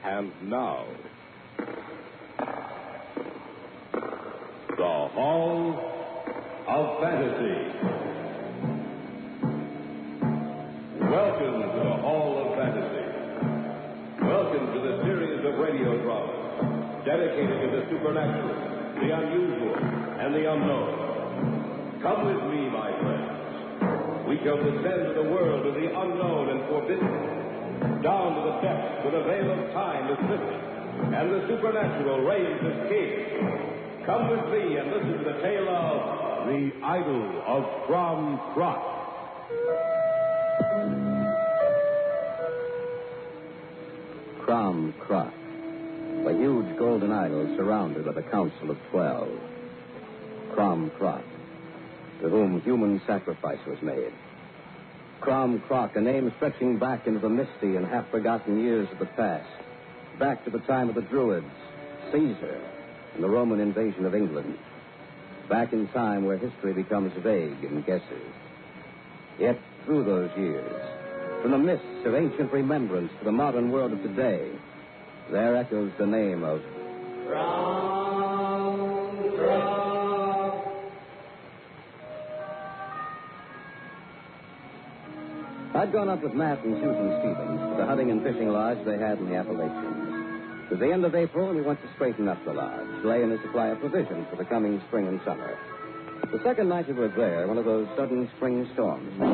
And now, the Hall of Fantasy. Welcome to the Hall of Fantasy. Welcome to the series of radio dramas dedicated to the supernatural, the unusual, and the unknown. Come with me, my friends. We shall descend to the world of the unknown and forbidden, down to the depths where the veil of time is lifted, and the supernatural reigns as king. Come with me and listen to the tale of The Idol of Cromm. Cromm, a huge golden idol surrounded by the Council of 12. Cromm, to whom human sacrifice was made. Cromm, a name stretching back into the misty and half-forgotten years of the past, back to the time of the Druids, Caesar, and the Roman invasion of England, back in time where history becomes vague and guesses. Yet, through those years, from the mists of ancient remembrance to the modern world of today, there echoes the name of Cromm. I'd gone up with Matt and Susan Stevens to the hunting and fishing lodge they had in the Appalachians. It was the end of April, and we went to straighten up the lodge, lay in a supply of provisions for the coming spring and summer. The second night we were there, one of those sudden spring storms. I'm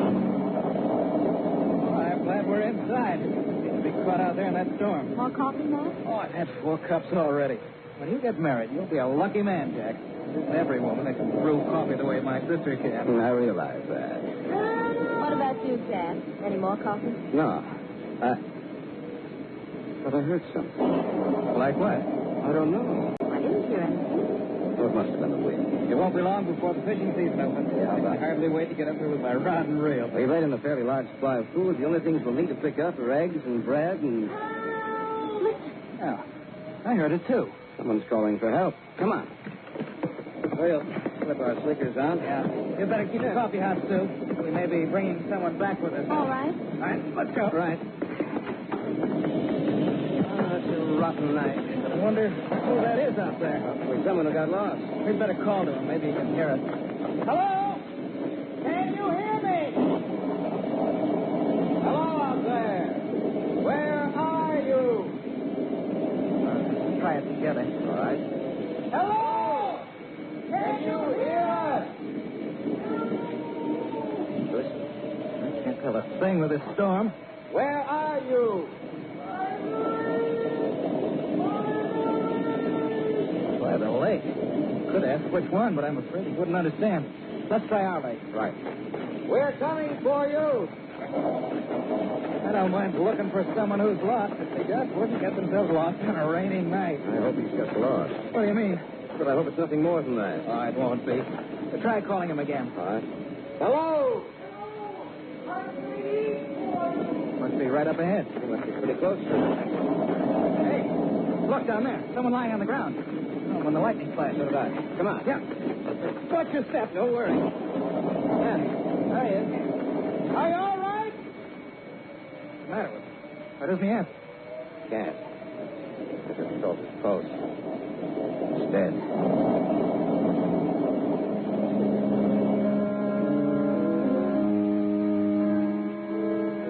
glad we're inside. You'll be caught out there in that storm. More coffee, Matt? Oh, I've had 4 cups already. When you get married, you'll be a lucky man, Jack. Isn't every woman that can brew coffee the way my sister can. I realize that. What about you, Jack? Any more coffee? No. But I heard something. Like what? I don't know. I didn't hear anything. Well, it must have been the wind. It won't be long before the fishing season opens. Yeah, I can hardly wait to get up here with my rod and reel. We've laid in a fairly large supply of food. The only things we'll need to pick up are eggs and bread and... Listen. Oh, I heard it, too. Someone's calling for help. Come on. We'll slip our slickers on. Yeah. You better keep the coffee hot, Sue. We may be bringing someone back with us. All right. All right, let's go. Right. Oh, it's a rotten night. I wonder who that is out there. Probably someone who got lost. We'd better call to him. Maybe he can hear us. Hello? Can you hear me? Hello out there. Where are you? Let's try it together. All right. Hello? Can you hear us? Listen. I can't tell a thing with this storm. Where are you? By the lake. Could ask which one, but I'm afraid he wouldn't understand. Let's try our lake. Right. We're coming for you. I don't mind looking for someone who's lost if they just wouldn't get themselves lost on a rainy night. I hope he's just lost. What do you mean? But I hope it's nothing more than that. Oh, it won't be. Try calling him again. All right. Hello? Must be right up ahead. He must be pretty close. Hey, look down there. Someone lying on the ground. Oh, when the lightning flashed. So did I. Come on. Yeah. Watch your step. Don't worry. Yeah. There he is. Are you all right? What's the matter with him? Why doesn't he answer? Can't. This is closest post. It's dead.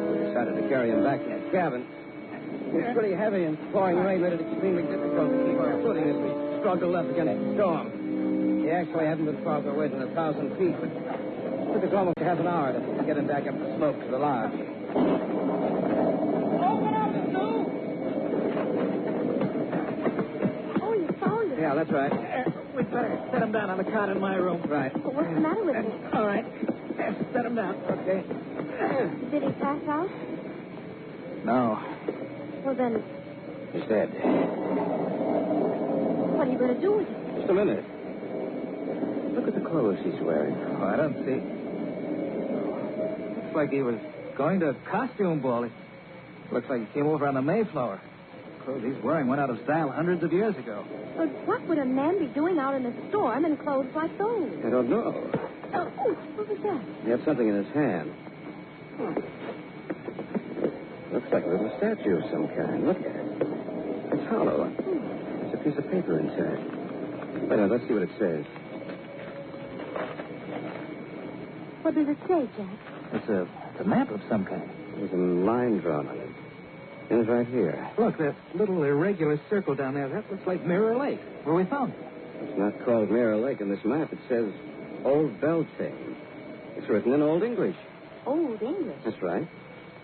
We decided to carry him back to the cabin. It's pretty heavy and pouring rain made it extremely difficult to keep our footing as we struggled up against the storm. We actually hadn't been far away than 1,000 feet, but it took us almost half an hour to get him back up the slope to the lodge. Open up, Sue! Oh, you found it. Yeah, that's right. We'd better set him down on the cot in my room. Right. But what's the matter with him? All right. Set him down. Okay. Did he pass out? No. Well, then, He's dead. what are you going to do with him? Just a minute. Look at the clothes he's wearing. Oh, I don't see. Looks like he was going to a costume ball. Looks like he came over on the Mayflower. The clothes he's wearing went out of style hundreds of years ago. But what would a man be doing out in a storm in clothes like those? I don't know. Oh, what was that? He had something in his hand. Looks like a little statue of some kind. Look at it. hollow. There's a piece of paper inside. Wait a minute, let's see what it says. What does it say, Jack? It's a map of some kind. There's a line drawn on it. It's right here. Look, that little irregular circle down there, that looks like Mirror Lake, where we found it. It's not called Mirror Lake in this map. It says Old Beltane. It's written in Old English. Old English? That's right.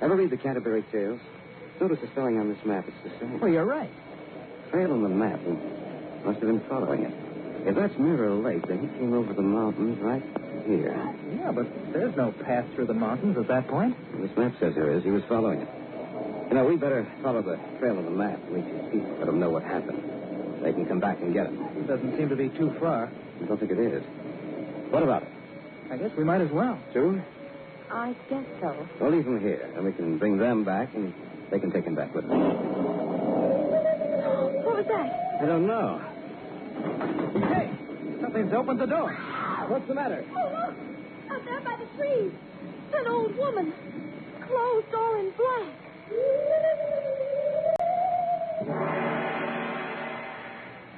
Ever read the Canterbury Tales? Notice the spelling on this map. It's the same. Well, you're right. Trail on the map. We must have been following it. If that's Mirror Lake, then he came over the mountains right here. Yeah, but there's no path through the mountains at that point. This map says there is. He was following it. You know, we better follow the trail on the map and reach his people. Let them know what happened. They can come back and get him. It doesn't seem to be too far. I don't think it is. What about it? I guess we might as well. Soon? I guess so. We'll leave him here, and we can bring them back, and they can take him back with them. What was that? I don't know. Hey, something's opened the door. What's the matter? Oh, look! Out there by the trees. An old woman. Clothed all in black.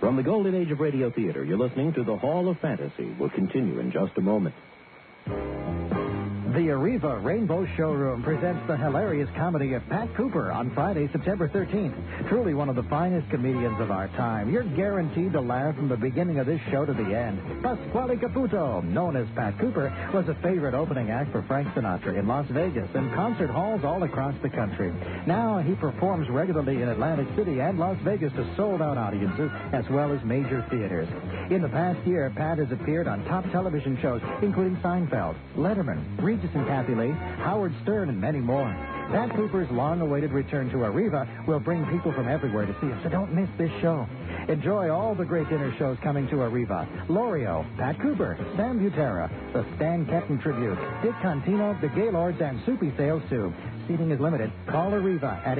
From the golden age of radio theater, you're listening to the Hall of Fantasy. We'll continue in just a moment. The Arriva Rainbow Showroom presents the hilarious comedy of Pat Cooper on Friday, September 13th. Truly one of the finest comedians of our time. You're guaranteed to laugh from the beginning of this show to the end. Pasquale Caputo, known as Pat Cooper, was a favorite opening act for Frank Sinatra in Las Vegas and concert halls all across the country. Now he performs regularly in Atlantic City and Las Vegas to sold-out audiences as well as major theaters. In the past year, Pat has appeared on top television shows including Seinfeld, Letterman, Regis and Kathy Lee, Howard Stern, and many more. Pat Cooper's long-awaited return to Arriva will bring people from everywhere to see him, so don't miss this show. Enjoy all the great dinner shows coming to Arriva. L'Oreal, Pat Cooper, Sam Butera, the Stan Kenton Tribute, Dick Contino, the Gaylords, and Soupy Sales, too. Seating is limited. Call Arriva at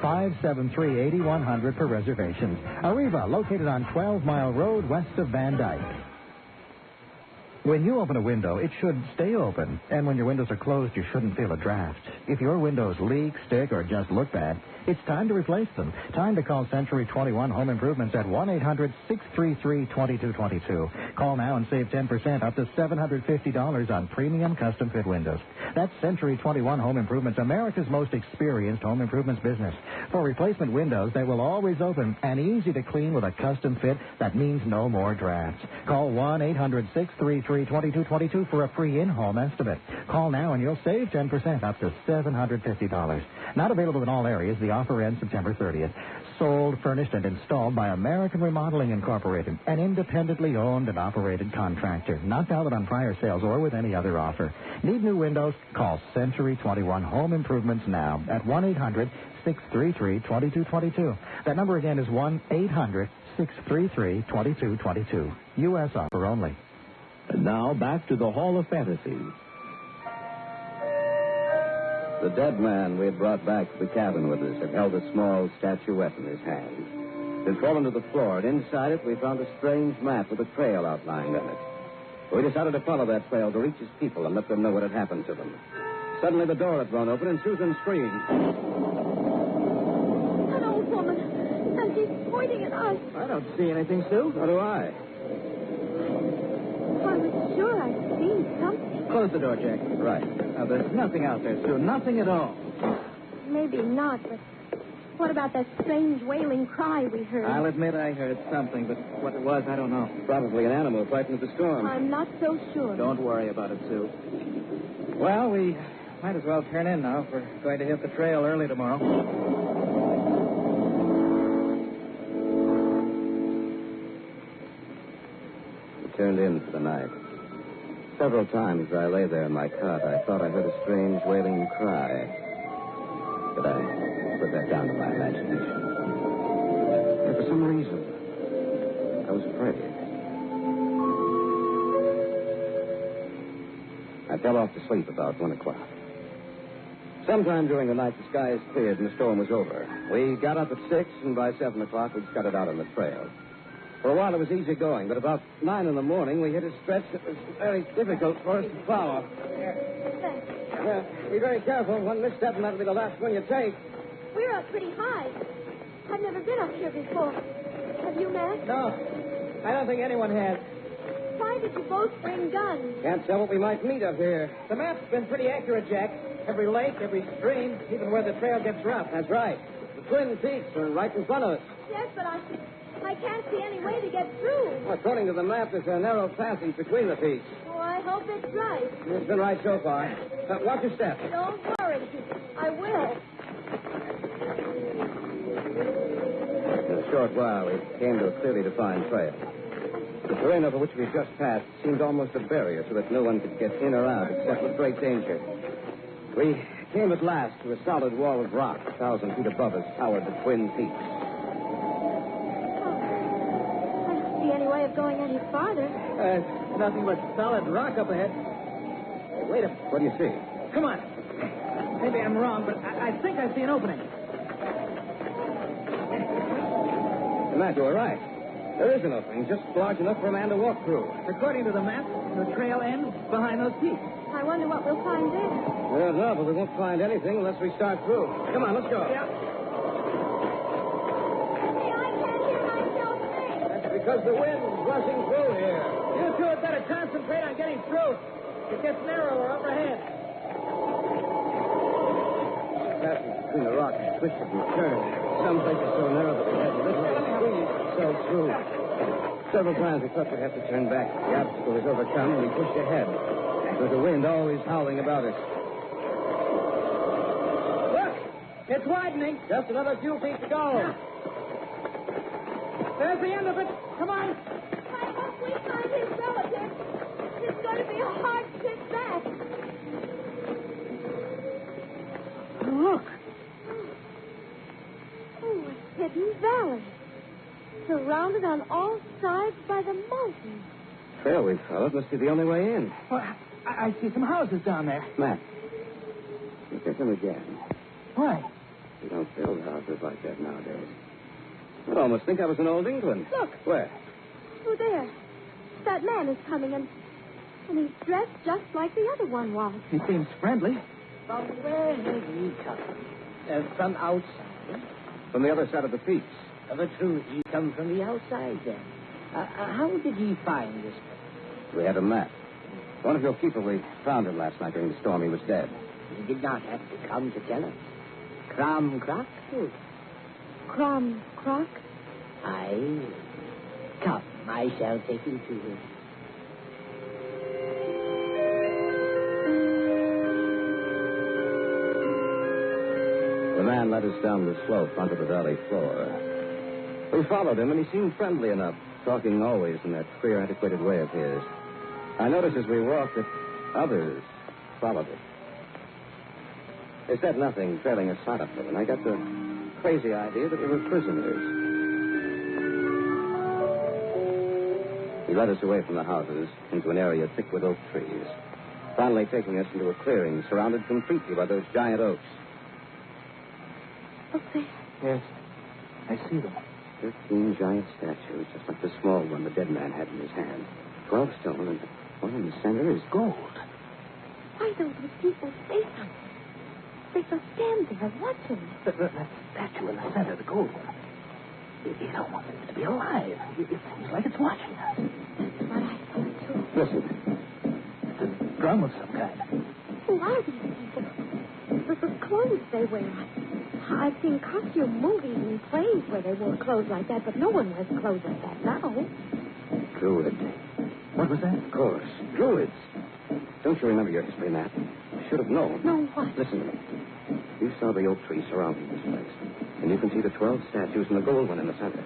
810-573-8100 for reservations. Arriva, located on 12 Mile Road west of Van Dyke. When you open a window, it should stay open. And when your windows are closed, you shouldn't feel a draft. If your windows leak, stick, or just look bad, it's time to replace them. Time to call Century 21 Home Improvements at 1-800-633-2222. Call now and save 10%, up to $750 on premium custom fit windows. That's Century 21 Home Improvements, America's most experienced home improvements business. For replacement windows, they will always open and easy to clean with a custom fit that means no more drafts. Call 1-800-633-2222 for a free in-home estimate. Call now and you'll save 10%, up to $750. Not available in all areas. The offer ends September 30th. Sold, furnished, and installed by American Remodeling Incorporated, an independently owned and operated contractor. Not valid on prior sales or with any other offer. Need new windows? Call Century 21 Home Improvements now at 1-800-633-2222. That number again is 1-800-633-2222. U.S. offer only. And now back to the Hall of Fantasy. The dead man we had brought back to the cabin with us had held a small statuette in his hand. It had fallen to the floor, and inside it we found a strange map with a trail outlined on it. We decided to follow that trail to reach his people and let them know what had happened to them. Suddenly the door had blown open, and Susan screamed. An old woman, and she's pointing at us. I don't see anything, Sue. So do I. I was sure I'd seen something. Close the door, Jack. Right. Now, there's nothing out there, Sue. Nothing at all. Maybe not, but what about that strange wailing cry we heard? I'll admit I heard something, but what it was, I don't know. Probably an animal frightened of the storm. I'm not so sure. Don't worry about it, Sue. Well, we might as well turn in now if we're going to hit the trail early tomorrow. We turned in for the night. Several times as I lay there in my cot, I thought I heard a strange wailing cry. But I put that down to my imagination. And for some reason, I was afraid. I fell off to sleep about 1 o'clock. Sometime during the night, the skies cleared and the storm was over. We got up at 6, and by 7 o'clock, we'd scudded out on the trail. For a while, it was easy going, but about 9 in the morning, we hit a stretch that was very difficult for us to follow. Be very careful. One misstep, and that'll be the last one you take. We're up pretty high. I've never been up here before. Have you, Matt? No, I don't think anyone has. Why did you both bring guns? Can't tell what we might meet up here. The map's been pretty accurate, Jack. Every lake, every stream, even where the trail gets rough. That's right. The Twin Peaks are right in front of us. Yes, but I can't see any way to get through. Well, according to the map, there's a narrow passage between the peaks. Oh, I hope it's right. It's been right so far. Watch your step. Don't worry. I will. In a short while, we came to a clearly defined trail. The terrain over which we just passed seemed almost a barrier so that no one could get in or out except with great danger. We came at last to a solid wall of rock 1,000 feet above us towered the Twin Peaks. I don't see any way of going any farther. Nothing but solid rock up ahead. Hey, wait a minute. What do you see? Come on. Maybe I'm wrong, but I think I see an opening. Matt, you were right. There is an opening just large enough for a man to walk through. According to the map, the trail ends behind those peaks. I wonder what we'll find there. Well, no, but we won't find anything unless we start through. Come on, let's go. Yeah. Hey, I can't hear myself think. That's because the wind's rushing through here. You two had better concentrate on getting through. It gets narrower up ahead. The passage between the rocks twisted and turned. Some places so narrow that we had to literally squeeze ourselves through. Several times we thought we'd have to turn back. The obstacle was overcome and we pushed ahead. With the wind always howling about us. Look! It's widening. Just another few feet to go. There's the end of it. Come on. I hope we find his relative. It's going to be a hard trip back. Look. Oh, a hidden valley. Surrounded on all sides by the mountains. Trail we followed must be the only way in. Well, I see some houses down there. Matt, look at them again. Why? We don't build houses like that nowadays. I'd almost think I was in old England. Look. Where? Oh, there. That man is coming, and he's dressed just like the other one was. He seems friendly. From where have you come? From outside? From the other side of the peaks. The truth, you come from the outside, then. How did you find this place? We had a map. One of your people, we found him last night during the storm. He was dead. You did not have to come to tell us. Cromm Crock? Cromm Crock? Aye. Come, I shall take you to him. The man led us down the slope onto the valley floor. We followed him, and he seemed friendly enough, talking always in that queer, antiquated way of his. I noticed as we walked that others followed it. They said nothing, trailing a sight up them, and I got the crazy idea that we were prisoners. He led us away from the houses into an area thick with oak trees, finally taking us into a clearing surrounded completely by those giant oaks. Look there. Yes, I see them. 13 giant statues, just like the small one the dead man had in his hand. 12 stone, and the one in the center is gold. Why don't those people say something? They just stand there watching. That statue in the center, the gold one. It almost seems to be alive. It seems like it's watching us. That's what I think, too. Listen. It's a drum of some kind. Who are these people? The clothes they wear. I've seen costume movies and plays where they wore clothes like that, but no one wears clothes like that now. Druids. What was that? Of course. Druids. Don't you remember your history, Matt? You should have known. No, what? Listen to me. You saw the oak tree surrounding this place. And you can see the 12 statues and the gold one in the center.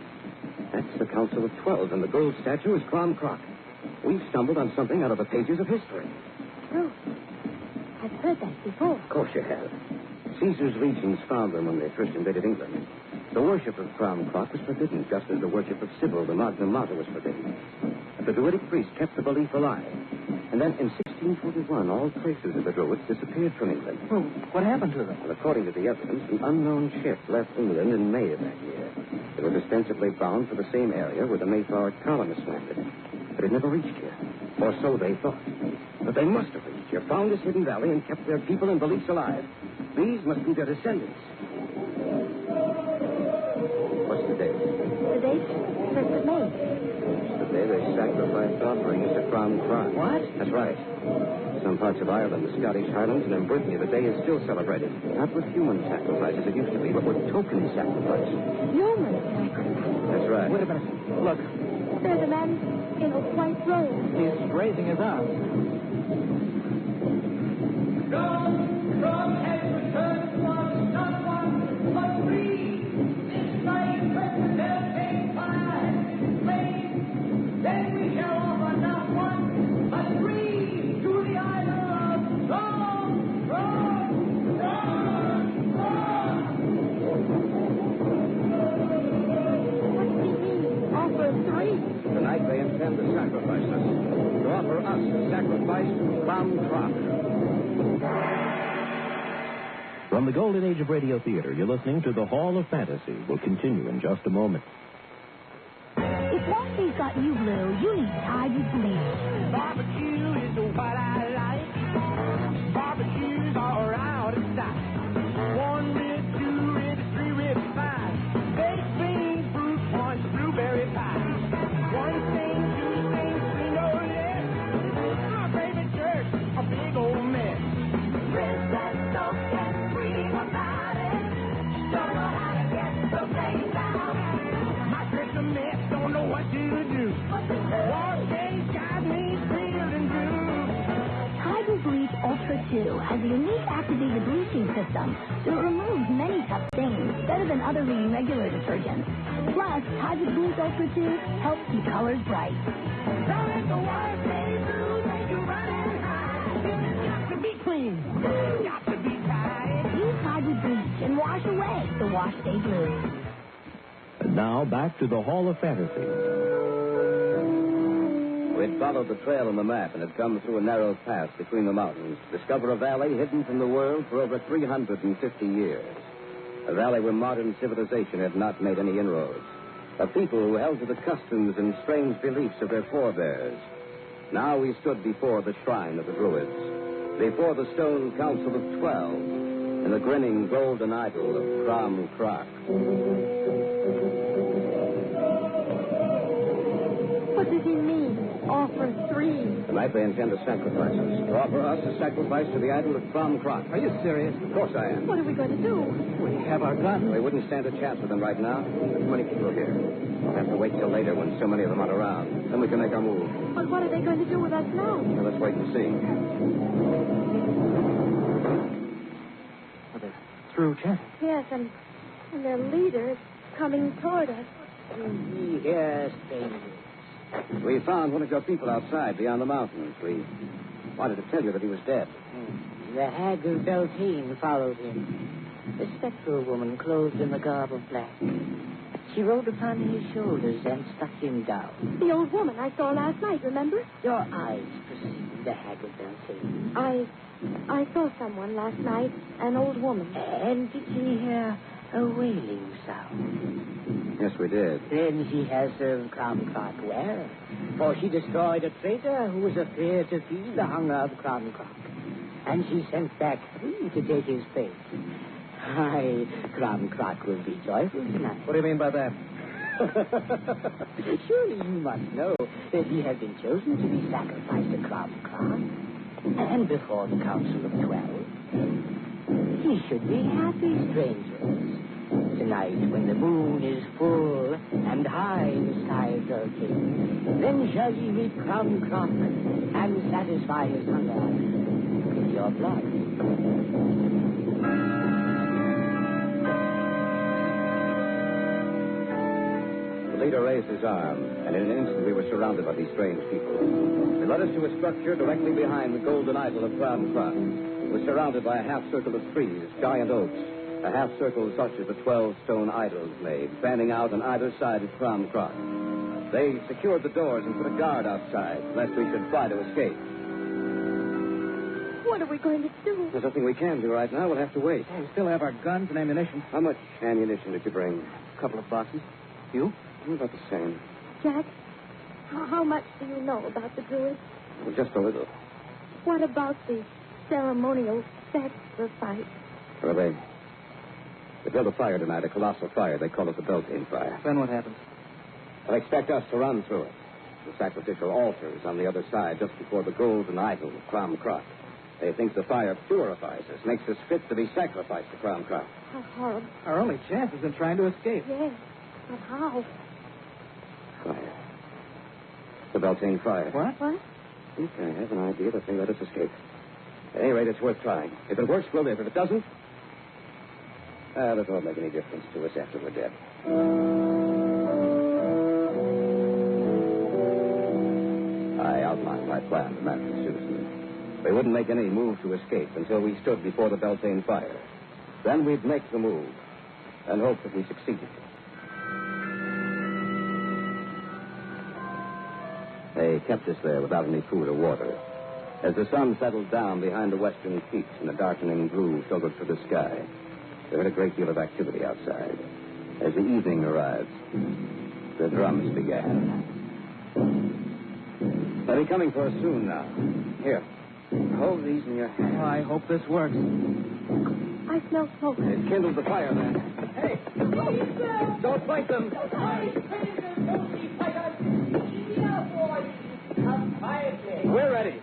That's the Council of 12, and the gold statue is Cromm Crock. We've stumbled on something out of the pages of history. True. I've heard that before. Of course you have. Caesar's legions found them when they first invaded England. The worship of Cromm Crock was forbidden, just as the worship of Sybil, the Magna Mater, was forbidden. But the Druidic priests kept the belief alive. And then in 1641, all traces of the Druids disappeared from England. Well, what happened to them? Well, according to the evidence, an unknown ship left England in May of that year. It was ostensibly bound for the same area where the Mayflower colonists landed. But it never reached here. Or so they thought. But they must have reached here, found this hidden valley, and kept their people and beliefs alive. These must be their descendants. right? Since it may. The day they sacrificed offerings to Cromm. What? That's right. Some parts of Ireland, the Scottish Highlands, and in Brittany, the day is still celebrated. Not with human sacrifices, it used to be, but with token sacrifice. Human sacrifice. That's right. Wait a minute. Look, There's a man in a white robe. he's raising his arm. Cromm has returned to us not one, but three. This night when they'll take fire and flame, then we shall offer not one, but three to the idol of Cromm. What does he mean? Offer three. Tonight they intend to sacrifice us. To offer us a sacrifice to Cromm. From the golden age of radio theater, you're listening to the Hall of Fantasy. We'll continue in just a moment. If one thing's got you blue, you need Tide with Bleach. Barbecue is what I like. Barbecues all around the side. 1 rib, 2 rib, 3 rib pie. Baked beans, fruit punch, blueberry pie. 1 thing, 2 things, 3 no less. My favorite church, a big old mess. Ribs that soak and scream about it. Don't know how to get the place out. My church a mess, don't know what to do. War days got me feeling blue. Tide with Bleach Ultra 2 has a unique activated bleaching system that removes many tough stains better than other leading regular detergents. Plus, Tide with Bleach Ultra 2 helps keep colors bright. Don't let the war days blue make you running high. You got to be clean. You got to be tight. Use Tide with Bleach and wash away the wash day blues. And now, back to the Hall of Fantasy. We'd followed the trail on the map and had come through a narrow pass between the mountains to discover a valley hidden from the world for over 350 years. A valley where modern civilization had not made any inroads. A people who held to the customs and strange beliefs of their forebears. Now we stood before the shrine of the Druids, before the stone council of 12, and the grinning golden idol of Cromm. What does he mean? Offer three. Tonight they intend to sacrifice us. To offer us a sacrifice to the idol of Cromm. Are you serious? Of course I am. What are we going to do? We have our guns. We wouldn't stand a chance with them right now. There's too many people here. We'll have to wait till later when so many of them aren't around. Then we can make our move. But what are they going to do with us now? Now, let's wait and see. Well, they're through chanting. Yes, and their leader is coming toward us. Yes, strangers. We found one of your people outside beyond the mountains. We wanted to tell you that he was dead. The hag of Beltane followed him. A spectral woman clothed in the garb of black. She rode upon his shoulders and struck him down. The old woman I saw last night, remember? Your eyes perceived the hag of Beltane. I saw someone last night, an old woman. And did she hear a wailing sound? Yes, we did. Then she has served Cromm well, for she destroyed a traitor who was afraid to feed the hunger of Cromm. And she sent back 3 to take his fate. Aye, Cromm will be joyful tonight. What do you mean by that? Surely you must know that he has been chosen to be sacrificed to Cromm. And before the Council of 12, he should be happy, strangers. Tonight, when the moon is full and high in the sky of Beltane, then shall ye meet Cromm and satisfy his hunger with your blood. The leader raised his arm, and in an instant we were surrounded by these strange people. They led us to a structure directly behind the golden idol of Cromm. It was surrounded by a half-circle of trees, giant oaks, a half-circle such as the 12 stone idols made, fanning out on either side of Cromm. They secured the doors and put a guard outside, lest we should try to escape. What are we going to do? There's nothing we can do right now. We'll have to wait. We still have our guns and ammunition. How much ammunition did you bring? A couple of boxes. You? About the same. Jack, how much do you know about the Druids? Well, just a little. What about the ceremonial sacrifice? Well, they built a fire tonight, a colossal fire. They call it the Beltane fire. Then what happens? They'll expect us to run through it. The sacrificial altars on the other side, just before the golden idol of Cromm Cross. They think the fire purifies us, makes us fit to be sacrificed to Cromm Cross. How horrible. Our only chance is in trying to escape. Yes, but how? Fire. The Beltane fire. What? What? I think I have an idea that they let us escape. At any rate, it's worth trying. If it works, we'll live. If it doesn't, that won't make any difference to us after we're dead. I outlined my plan to Matt and Susan. We wouldn't make any move to escape until we stood before the Beltane fire. Then we'd make the move and hope that we succeeded. They kept us there without any food or water. As the sun settled down behind the western peaks and the darkening blue filtered through the sky, there was a great deal of activity outside. As the evening arrived, the drums began. They'll be coming for us soon now. Here, hold these in your hand. Oh, I hope this works. I smell smoke. They've kindled the fire then. Hey! Don't fight them! We're ready.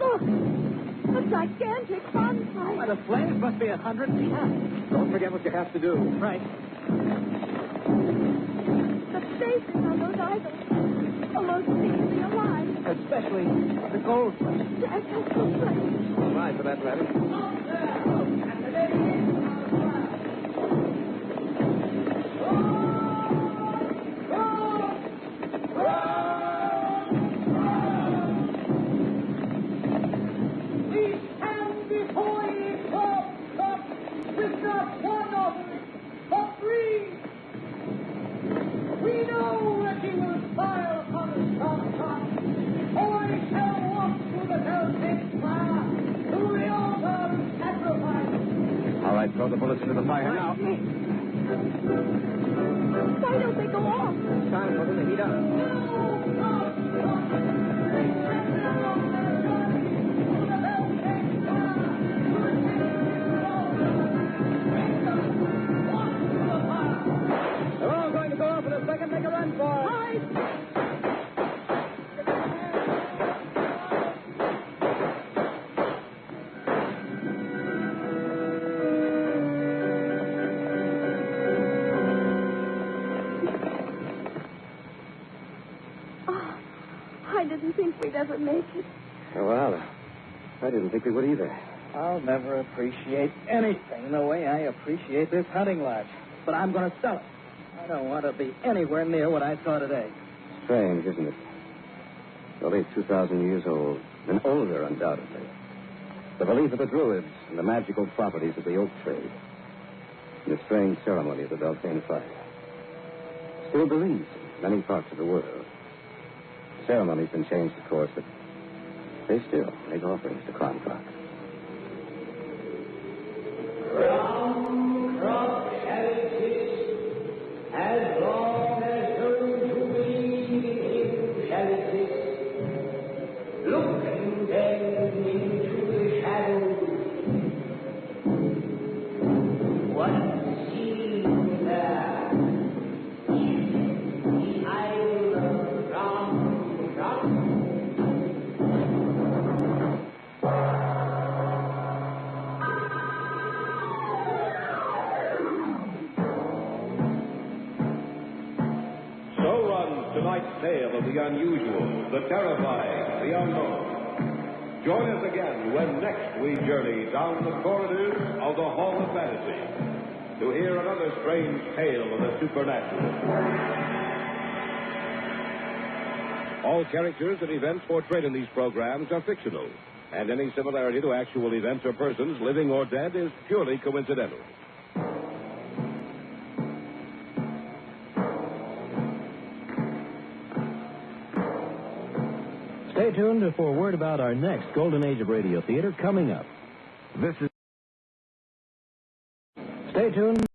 Look! A gigantic bonfire. Why, the flames must be 100 feet high. Don't forget what you have to do. Right. The faces on those idols almost seem to be alive. Especially the gold one. That's so strange. All right, for that matter. All right, throw the bullets into the fire now. Why don't they go off? It's time for them to heat up. They're all going to go off in a second. Make a run for it. I didn't think we'd ever make it. Oh, well, I didn't think we would either. I'll never appreciate anything the way I appreciate this hunting lodge. But I'm going to sell it. I don't want to be anywhere near what I saw today. Strange, isn't it? It's only 2,000 years old, and older, undoubtedly. The belief of the Druids and the magical properties of the oak tree, and the strange ceremony of the Beltane fire. Still believed in many parts of the world. The ceremony's been changed, of course, but they still make offerings to Cromm Cross. Cromm Cross shall exist as long as those who believe in him shall exist. Look then into the shadows. What sees there? The idol of Cromm Cross. Tonight's tale of the unusual, the terrifying, the unknown. Join us again when next we journey down the corridors of the Hall of Fantasy to hear another strange tale of the supernatural. All characters and events portrayed in these programs are fictional, and any similarity to actual events or persons, living or dead, is purely coincidental. Stay tuned for word about our next Golden Age of Radio Theater coming up. Stay tuned.